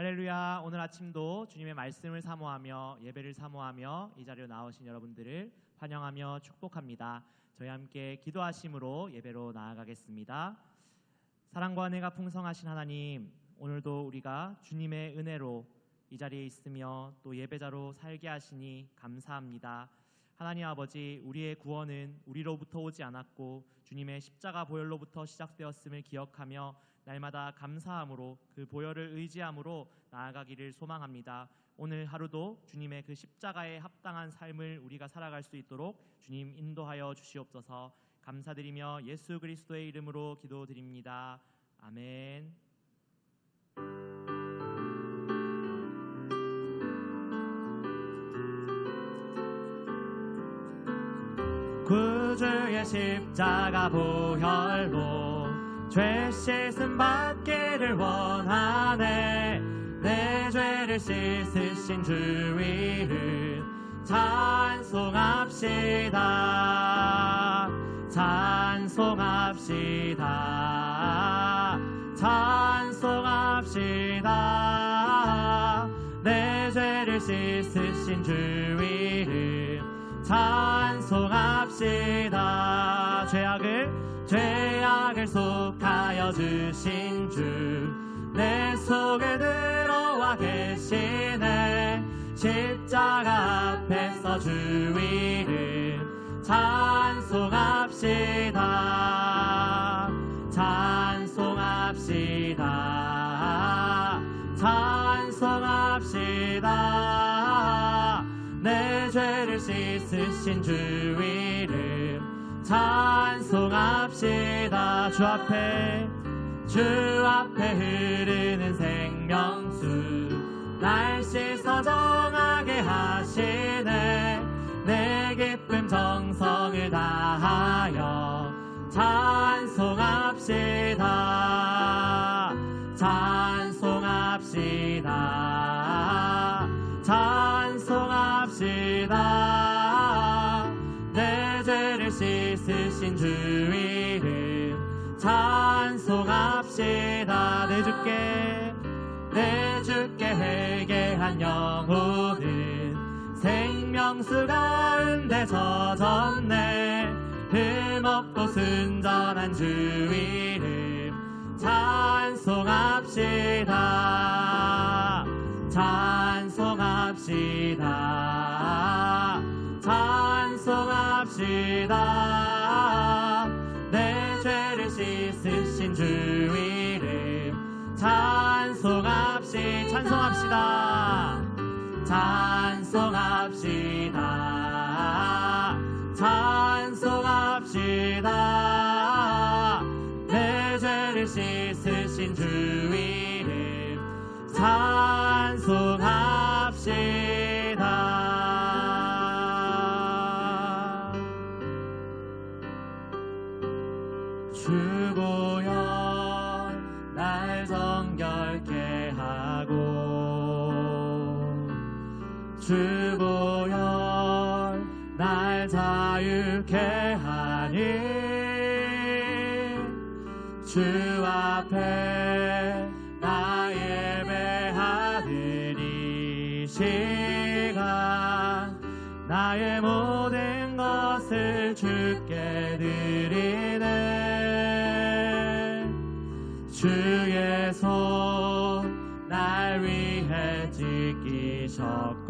할렐루야. 오늘 아침도 주님의 말씀을 사모하며 예배를 사모하며 이 자리로 나오신 여러분들을 환영하며 축복합니다. 저희 함께 기도하심으로 예배로 나아가겠습니다. 사랑과 은혜가 풍성하신 하나님, 오늘도 우리가 주님의 은혜로 이 자리에 있으며 또 예배자로 살게 하시니 감사합니다. 하나님 아버지, 우리의 구원은 우리로부터 오지 않았고 주님의 십자가 보혈로부터 시작되었음을 기억하며 날마다 감사함으로 그 보혈을 의지함으로 나아가기를 소망합니다. 오늘 하루도 주님의 그 십자가에 합당한 삶을 우리가 살아갈 수 있도록 주님 인도하여 주시옵소서. 감사드리며 예수 그리스도의 이름으로 기도드립니다. 아멘. 구주의 십자가 보혈로 죄 씻음 받기를 원하네. 내 죄를 씻으신 주 이름 찬송합시다. 찬송합시다. 찬송합시다. 내 죄를 씻으신 주 이름 찬송합시다. 죄악을 속하여 주신 주 내 속에 들어와 계시네. 십자가 앞에서 주 이름 찬송합시다. 찬송합시다. 찬송합시다. 내 죄를 씻으신 주 이름 찬송합시다. 주 앞에 흐르는 생명수 날 씻어 정하게 하시네. 내 기쁨 정성을 다하여 찬송합시다. 찬송합시다. 찬송합시다. 내 죄를 씻으신 주 이름 찬송합시다. 내 주께 회개한 영혼은 생명수 가운데 젖었네. 흠없고 순전한 주 이름 찬송합시다. 찬송합시다. 찬송합시다. 내 죄를 씻으신 주 이름 찬송합시다. 찬송합시다. 찬송합시다. 내 죄를 씻으신 주 이름 찬송합시다. 주 보혈 날 정결케 하고 주 보혈 날 자유케 하니 주 앞에 나 예배하는 이 시간 나의 모든 것을 주께 드리네. 주의 손 날 위해 찢기셨고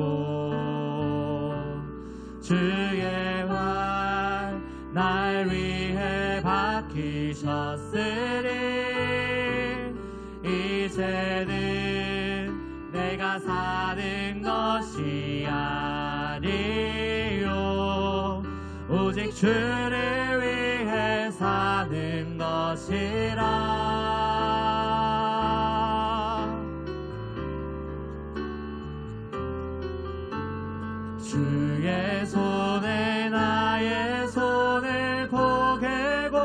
주의 활 날 위해 박히셨으니 이제는 내가 사는 것이 아니요 오직 주를 위해 사는 것이라. 주의 손에 나의 손을 포개고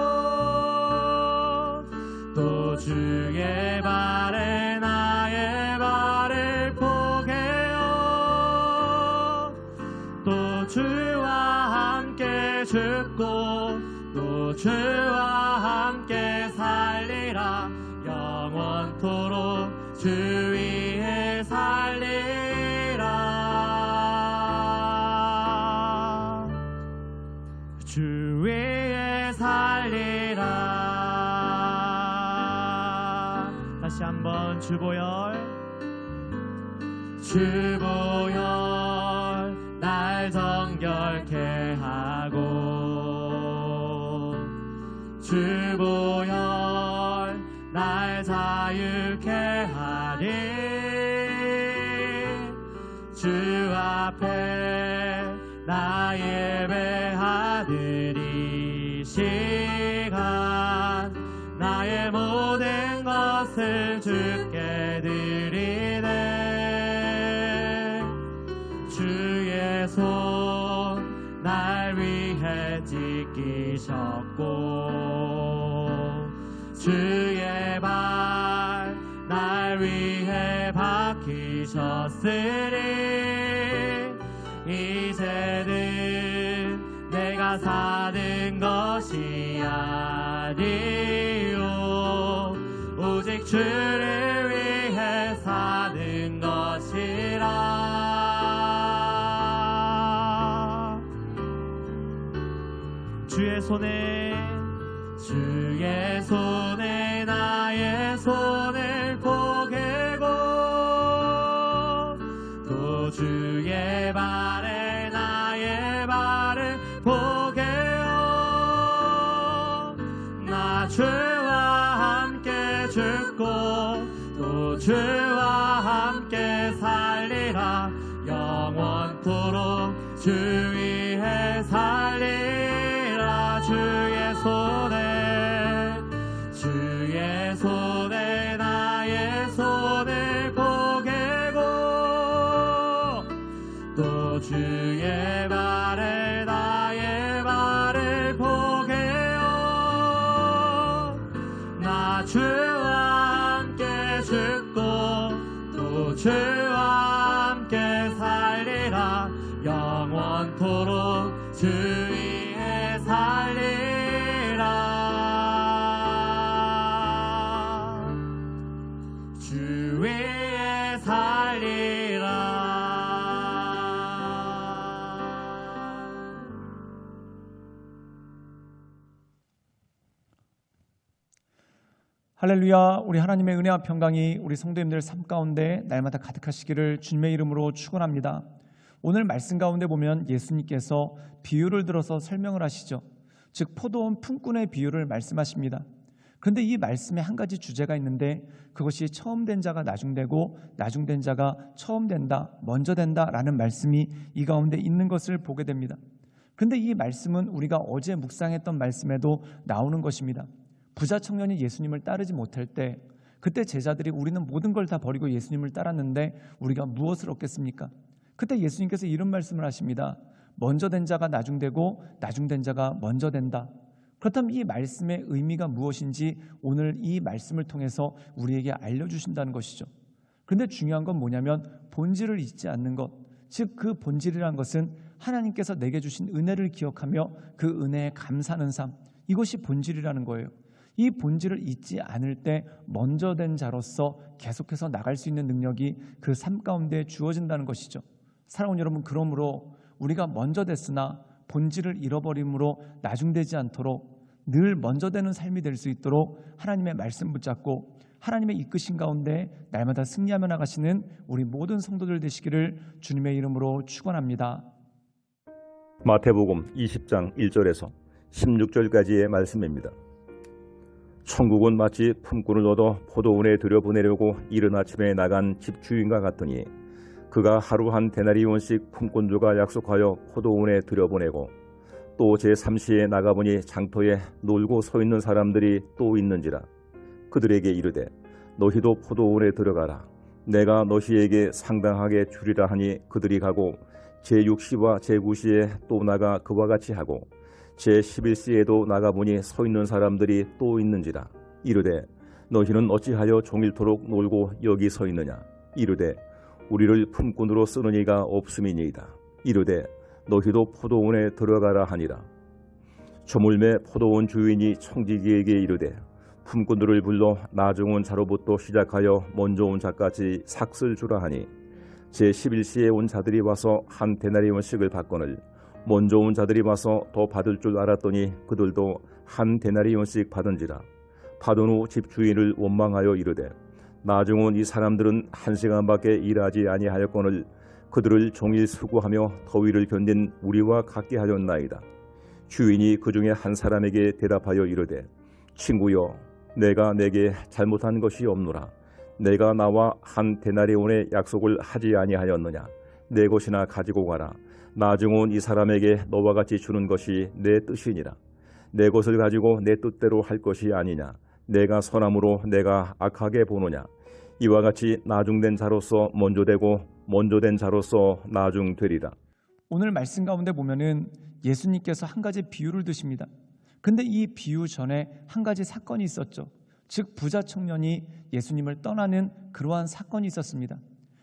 또 주의 발에 나의 발을 포개어 또 주와 함께 죽고 또 주와 함께 살리라. 영원토록 주 위에 주 위에 살리라. 다시 한번 주보혈 날 정결케 하고 주보혈 날 자유케 하리. 주 앞에 나 예배하리니 시간 나의 모든 것을 주께 드리네. 주의 손 날 위해 찢기셨고 주의 발 날 위해 박히셨으니 이제는 내가 사는 것이 아니요 오직 주를 위해 사는 것이라. 주의 손에 나의 손을 포개고 또 주의 발에 나의 발을 포개어 나 주와 함께 죽고 또 주와 함께 살리라. 영원토록 주 위에 살리라. 주의 손에 나의 손을 포개고 또 주의 발에 나의 발을 포개어 나 주와 함께 죽고 또 주와 함께 살리라. 영원토록 주 위에 살리라. 주 위에 살리라. 할렐루야. 우리 하나님의 은혜와 평강이 우리 성도님들 삶 가운데 날마다 가득하시기를 주님의 이름으로 축원합니다. 오늘 말씀 가운데 보면 예수님께서 비유를 들어서 설명을 하시죠. 즉 포도원 품꾼의 비유를 말씀하십니다. 그런데 이 말씀에 한 가지 주제가 있는데 그것이 처음 된 자가 나중되고 나중된 자가 처음 된다, 먼저 된다라는 말씀이 이 가운데 있는 것을 보게 됩니다. 그런데 이 말씀은 우리가 어제 묵상했던 말씀에도 나오는 것입니다. 부자 청년이 예수님을 따르지 못할 때 그때 제자들이 우리는 모든 걸 다 버리고 예수님을 따랐는데 우리가 무엇을 얻겠습니까? 그때 예수님께서 이런 말씀을 하십니다. 먼저 된 자가 나중되고 나중된 자가 먼저 된다. 그렇다면 이 말씀의 의미가 무엇인지 오늘 이 말씀을 통해서 우리에게 알려주신다는 것이죠. 그런데 중요한 건 뭐냐면 본질을 잊지 않는 것, 즉 그 본질이라는 것은 하나님께서 내게 주신 은혜를 기억하며 그 은혜에 감사하는 삶, 이것이 본질이라는 거예요. 이 본질을 잊지 않을 때 먼저 된 자로서 계속해서 나갈 수 있는 능력이 그 삶 가운데 주어진다는 것이죠. 사랑하는 여러분, 그러므로 우리가 먼저 됐으나 본질을 잃어버림으로 나중되지 않도록 늘 먼저 되는 삶이 될 수 있도록 하나님의 말씀 붙잡고 하나님의 이끄신 가운데 날마다 승리하며 나가시는 우리 모든 성도들 되시기를 주님의 이름으로 축원합니다. 마태복음 20장 1절에서 16절까지의 말씀입니다. 천국은 마치 품꾼을 얻어 포도원에 들여보내려고 이른 아침에 나간 집주인과 같더니 그가 하루 한 데나리온씩 품꾼들과 약속하여 포도원에 들여보내고 또 제3시에 나가보니 장터에 놀고 서 있는 사람들이 또 있는지라. 그들에게 이르되 너희도 포도원에 들어가라. 내가 너희에게 상당하게 주리라 하니 그들이 가고 제6시와 제9시에 또 나가 그와 같이 하고 제11시에도 나가보니 서 있는 사람들이 또 있는지라. 이르되 너희는 어찌하여 종일토록 놀고 여기 서 있느냐. 이르되 우리를 품꾼으로 쓰는 이가 없음이니이다. 이르되 너희도 포도원에 들어가라 하니라. 저물매 포도원 주인이 청지기에게 이르되 품꾼들을 불러 나중 온 자로부터 시작하여 먼저 온 자까지 삭슬 주라 하니 제11시에 온 자들이 와서 한 데나리온씩을 받거늘 먼저 온 자들이 와서 더 받을 줄 알았더니 그들도 한 데나리온씩 받은지라. 받은 후 집주인을 원망하여 이르되 나중 온 이 사람들은 1시간밖에 일하지 아니하였거늘 그들을 종일 수고하며 더위를 견딘 우리와 같게 하였나이다. 주인이 그 중에 한 사람에게 대답하여 이르되 친구여, 내가 내게 잘못한 것이 없노라. 내가 나와 한 데나리온의 약속을 하지 아니하였느냐. 내 것이나 가지고 가라. 나중 온 이 사람에게 너와 같이 주는 것이 내 뜻이니라. 내 것을 가지고 내 뜻대로 할 것이 아니냐. 내가 선함으로 내가 악하게 보느냐. 이와 같이 나중된 자로서 먼저 되고 먼저 된 자로서 나중되리라. 오늘 말씀 가운데 보면은 예수님께서 한 가지 비유를 드십니다. 근데 이 비유 전에 한 가지 사건이 있었죠. 즉 부자 청년이 예수님을 떠나는 그러한 사건이 있었습니다.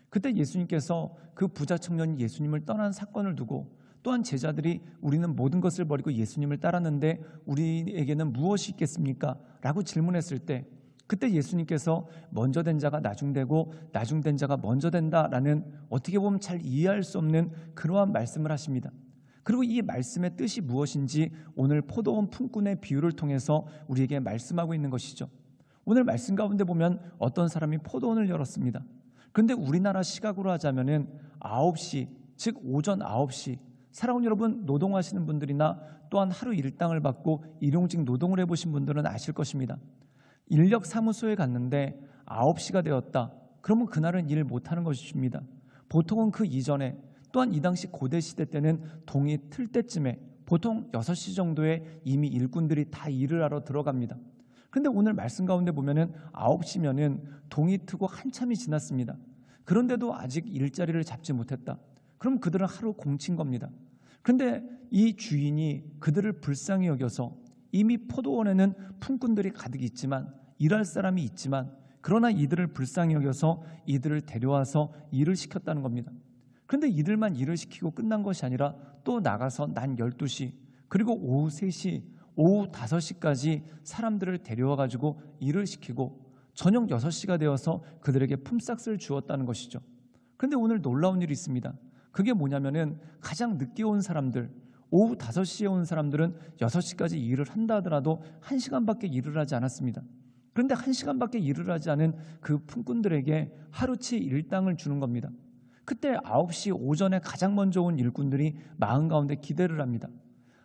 그때 예수님께서 그 부자 청년이 예수님을 떠난 사건을 두고 또한 제자들이 우리는 모든 것을 버리고 예수님을 따랐는데 우리에게는 무엇이 있겠습니까? 라고 질문했을 때 그때 예수님께서 먼저 된 자가 나중되고 나중된 자가 먼저 된다라는 어떻게 보면 잘 이해할 수 없는 그러한 말씀을 하십니다. 그리고 이 말씀의 뜻이 무엇인지 오늘 포도원 품꾼의 비유를 통해서 우리에게 말씀하고 있는 것이죠. 오늘 말씀 가운데 보면 어떤 사람이 포도원을 열었습니다. 그런데 우리나라 시각으로 하자면은 9시, 즉 오전 9시, 사랑하는 여러분, 노동하시는 분들이나 또한 하루 일당을 받고 일용직 노동을 해보신 분들은 아실 것입니다. 인력 사무소에 갔는데 9시가 되었다. 그러면 그날은 일 못하는 것입니다. 보통은 그 이전에 또한 이 당시 고대 시대 때는 동이 틀 때쯤에 보통 6시 정도에 이미 일꾼들이 다 일을 하러 들어갑니다. 그런데 오늘 말씀 가운데 보면은 9시면은 동이 트고 한참이 지났습니다. 그런데도 아직 일자리를 잡지 못했다. 그럼 그들은 하루 공친 겁니다. 그런데 이 주인이 그들을 불쌍히 여겨서 이미 포도원에는 품꾼들이 가득 있지만 일할 사람이 있지만 그러나 이들을 불쌍히 여겨서 이들을 데려와서 일을 시켰다는 겁니다. 그런데 이들만 일을 시키고 끝난 것이 아니라 또 나가서 낮 12시 그리고 오후 3시, 오후 5시까지 사람들을 데려와 가지고 일을 시키고 저녁 6시가 되어서 그들에게 품삯을 주었다는 것이죠. 그런데 오늘 놀라운 일이 있습니다. 그게 뭐냐면은 가장 늦게 온 사람들, 오후 5시에 온 사람들은 6시까지 일을 한다 하더라도 1시간밖에 일을 하지 않았습니다. 그런데 1시간밖에 일을 하지 않은 그 품꾼들에게 하루치 일당을 주는 겁니다. 그때 9시 오전에 가장 먼저 온 일꾼들이 마음 가운데 기대를 합니다.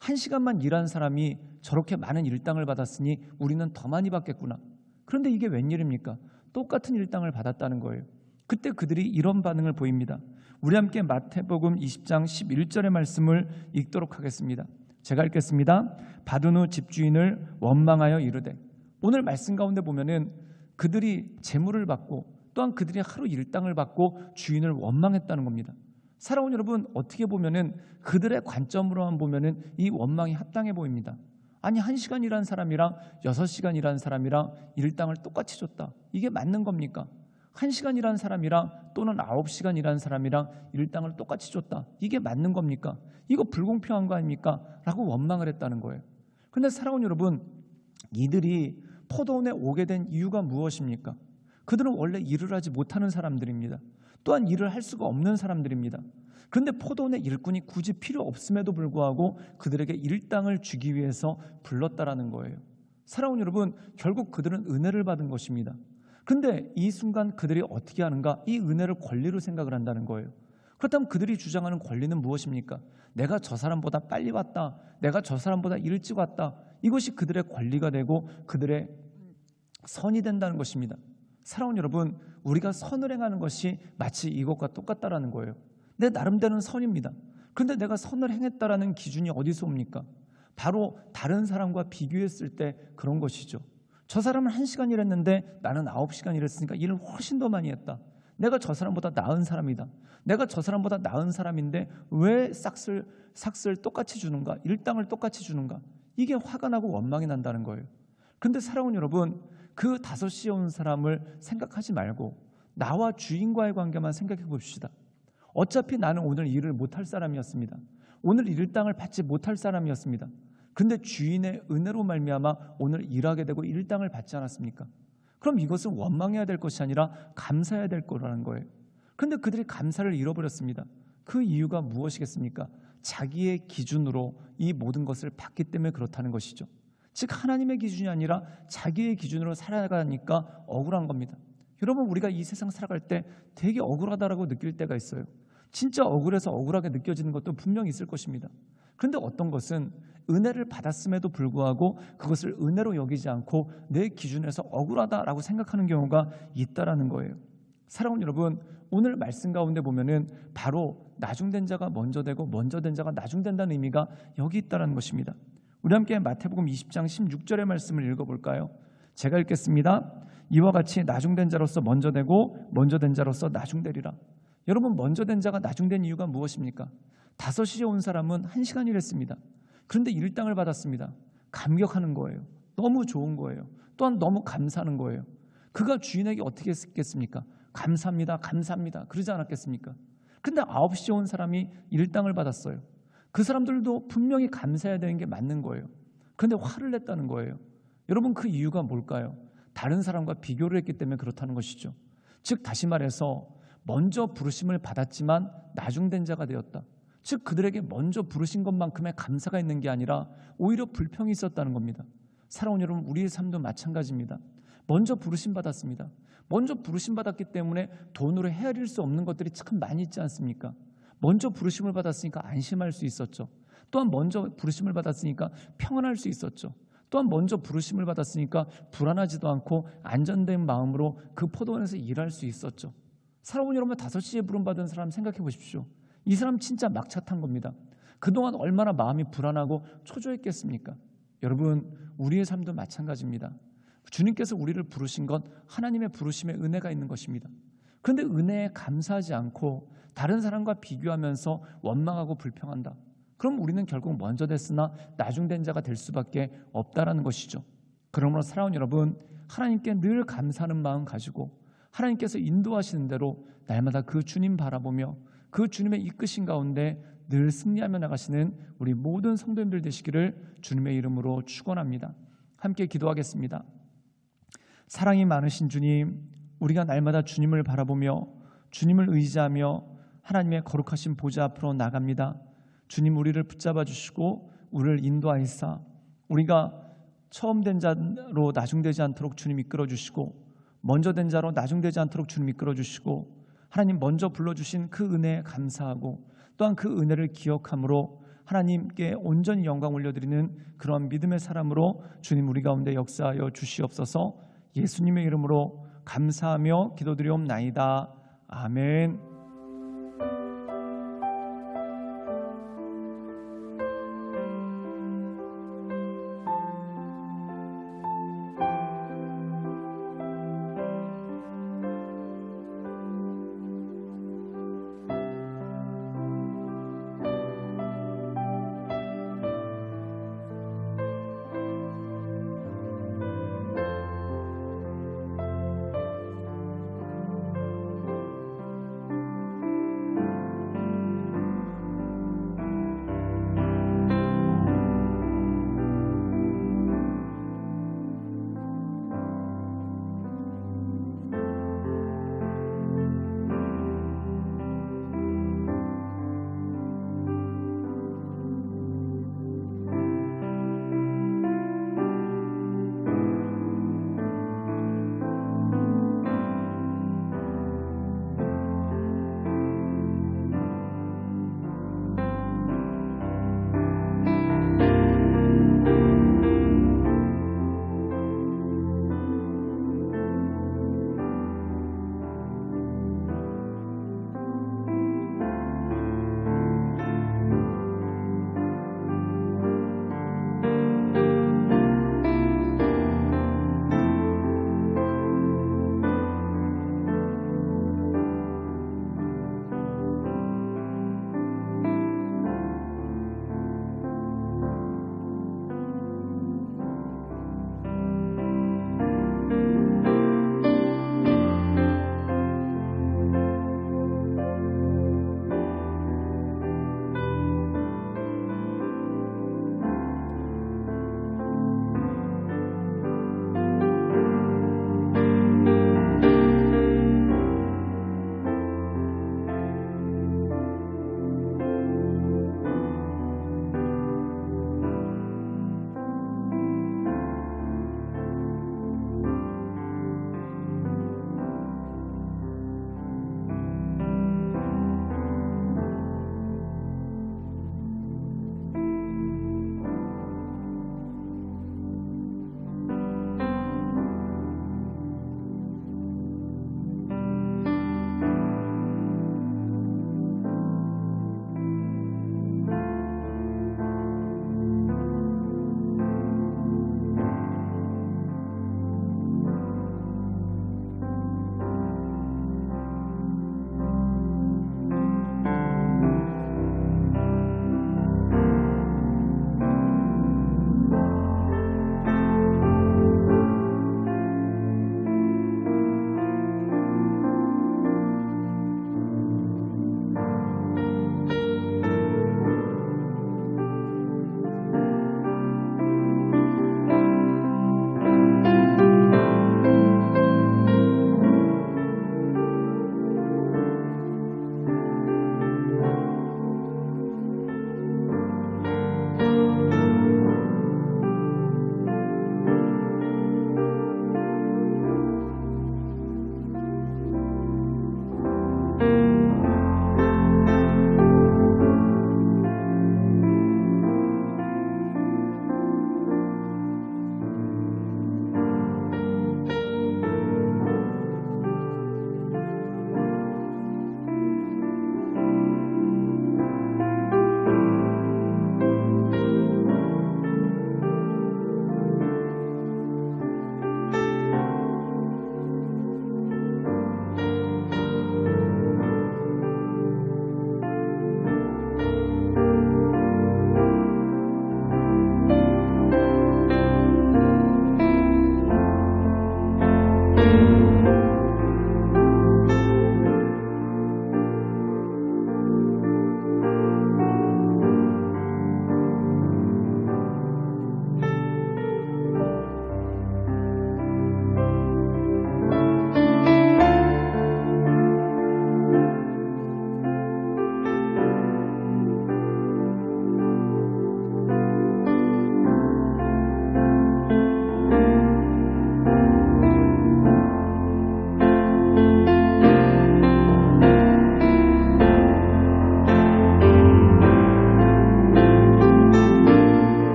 1시간만 일한 사람이 저렇게 많은 일당을 받았으니 우리는 더 많이 받겠구나. 그런데 이게 웬일입니까? 똑같은 일당을 받았다는 거예요. 그때 그들이 이런 반응을 보입니다. 우리 함께 마태복음 20장 11절의 말씀을 읽도록 하겠습니다. 제가 읽겠습니다. 받은 후 집주인을 원망하여 이르되. 오늘 말씀 가운데 보면은 그들이 재물을 받고 또한 그들이 하루 일당을 받고 주인을 원망했다는 겁니다. 사랑하는 여러분, 어떻게 보면은 그들의 관점으로만 보면은 이 원망이 합당해 보입니다. 아니 1시간 일한 사람이랑 6시간 일한 사람이랑 일당을 똑같이 줬다. 이게 맞는 겁니까? 1시간 일한 사람이랑 또는 9시간 일한 사람이랑 일당을 똑같이 줬다. 이게 맞는 겁니까? 이거 불공평한 거 아닙니까? 라고 원망을 했다는 거예요. 그런데 사랑하는 여러분, 이들이 포도원에 오게 된 이유가 무엇입니까? 그들은 원래 일을 하지 못하는 사람들입니다. 또한 일을 할 수가 없는 사람들입니다. 그런데 포도원의 일꾼이 굳이 필요 없음에도 불구하고 그들에게 일당을 주기 위해서 불렀다라는 거예요. 사랑하는 여러분, 결국 그들은 은혜를 받은 것입니다. 그런데 이 순간 그들이 어떻게 하는가? 이 은혜를 권리로 생각을 한다는 거예요. 그렇다면 그들이 주장하는 권리는 무엇입니까? 내가 저 사람보다 빨리 왔다. 내가 저 사람보다 일찍 왔다. 이것이 그들의 권리가 되고 그들의 선이 된다는 것입니다. 사랑하는 여러분, 우리가 선을 행하는 것이 마치 이것과 똑같다라는 거예요. 내 나름대로는 선입니다. 그런데 내가 선을 행했다라는 기준이 어디서 옵니까? 바로 다른 사람과 비교했을 때 그런 것이죠. 저 사람은 1시간 일했는데 나는 9시간 일했으니까 일을 훨씬 더 많이 했다. 내가 저 사람보다 나은 사람이다. 내가 저 사람보다 나은 사람인데 왜 삭슬 똑같이 주는가? 일당을 똑같이 주는가? 이게 화가 나고 원망이 난다는 거예요. 그런데 사랑하는 여러분, 그 5시에 온 사람을 생각하지 말고 나와 주인과의 관계만 생각해 봅시다. 어차피 나는 오늘 일을 못할 사람이었습니다. 오늘 일당을 받지 못할 사람이었습니다. 그런데 주인의 은혜로 말미암아 오늘 일하게 되고 일당을 받지 않았습니까? 그럼 이것은 원망해야 될 것이 아니라 감사해야 될 거라는 거예요. 그런데 그들이 감사를 잃어버렸습니다. 그 이유가 무엇이겠습니까? 자기의 기준으로 이 모든 것을 봤기 때문에 그렇다는 것이죠. 즉 하나님의 기준이 아니라 자기의 기준으로 살아가니까 억울한 겁니다. 여러분, 우리가 이 세상 살아갈 때 되게 억울하다라고 느낄 때가 있어요. 진짜 억울해서 억울하게 느껴지는 것도 분명히 있을 것입니다. 그런데 어떤 것은 은혜를 받았음에도 불구하고 그것을 은혜로 여기지 않고 내 기준에서 억울하다라고 생각하는 경우가 있다라는 거예요. 사랑하는 여러분, 오늘 말씀 가운데 보면은 바로 나중된 자가 먼저 되고 먼저 된 자가 나중된다는 의미가 여기 있다는 것입니다. 우리 함께 마태복음 20장 16절의 말씀을 읽어볼까요? 제가 읽겠습니다. 이와 같이 나중된 자로서 먼저 되고 먼저 된 자로서 나중되리라. 여러분, 먼저 된 자가 나중된 이유가 무엇입니까? 5시에 온 사람은 1시간 일했습니다. 그런데 일당을 받았습니다. 감격하는 거예요. 너무 좋은 거예요. 또한 너무 감사하는 거예요. 그가 주인에게 어떻게 했겠습니까? 감사합니다, 감사합니다, 그러지 않았겠습니까? 근데 9시에 온 사람이 일당을 받았어요. 그 사람들도 분명히 감사해야 되는 게 맞는 거예요. 그런데 화를 냈다는 거예요. 여러분, 그 이유가 뭘까요? 다른 사람과 비교를 했기 때문에 그렇다는 것이죠. 즉 다시 말해서 먼저 부르심을 받았지만 나중된 자가 되었다. 즉 그들에게 먼저 부르신 것만큼의 감사가 있는 게 아니라 오히려 불평이 있었다는 겁니다. 사랑하는 여러분, 우리의 삶도 마찬가지입니다. 먼저 부르심 받았습니다. 먼저 부르심 받았기 때문에 돈으로 헤아릴 수 없는 것들이 참 많이 있지 않습니까? 먼저 부르심을 받았으니까 안심할 수 있었죠. 또한 먼저 부르심을 받았으니까 평안할 수 있었죠. 또한 먼저 부르심을 받았으니까 불안하지도 않고 안전된 마음으로 그 포도원에서 일할 수 있었죠. 사랑하는 여러분, 5시에 부름받은 사람 생각해 보십시오. 이 사람 진짜 막차 탄 겁니다. 그동안 얼마나 마음이 불안하고 초조했겠습니까? 여러분, 우리의 삶도 마찬가지입니다. 주님께서 우리를 부르신 건 하나님의 부르심에 은혜가 있는 것입니다. 그런데 은혜에 감사하지 않고 다른 사람과 비교하면서 원망하고 불평한다. 그럼 우리는 결국 먼저 됐으나 나중된 자가 될 수밖에 없다라는 것이죠. 그러므로 사랑하는 여러분, 하나님께 늘 감사하는 마음 가지고 하나님께서 인도하시는 대로 날마다 그 주님 바라보며 그 주님의 이끄신 가운데 늘 승리하며 나가시는 우리 모든 성도님들 되시기를 주님의 이름으로 축원합니다. 함께 기도하겠습니다. 사랑이 많으신 주님, 우리가 날마다 주님을 바라보며 주님을 의지하며 하나님의 거룩하신 보좌 앞으로 나갑니다. 주님, 우리를 붙잡아 주시고 우리를 인도하시사 우리가 처음 된 자로 나중되지 않도록 주님 이끌어 주시고 먼저 된 자로 나중되지 않도록 주님 이끌어 주시고 하나님 먼저 불러주신 그 은혜에 감사하고 또한 그 은혜를 기억함으로 하나님께 온전히 영광 올려드리는 그런 믿음의 사람으로 주님 우리 가운데 역사하여 주시옵소서. 예수님의 이름으로 감사하며 기도드리옵나이다. 아멘.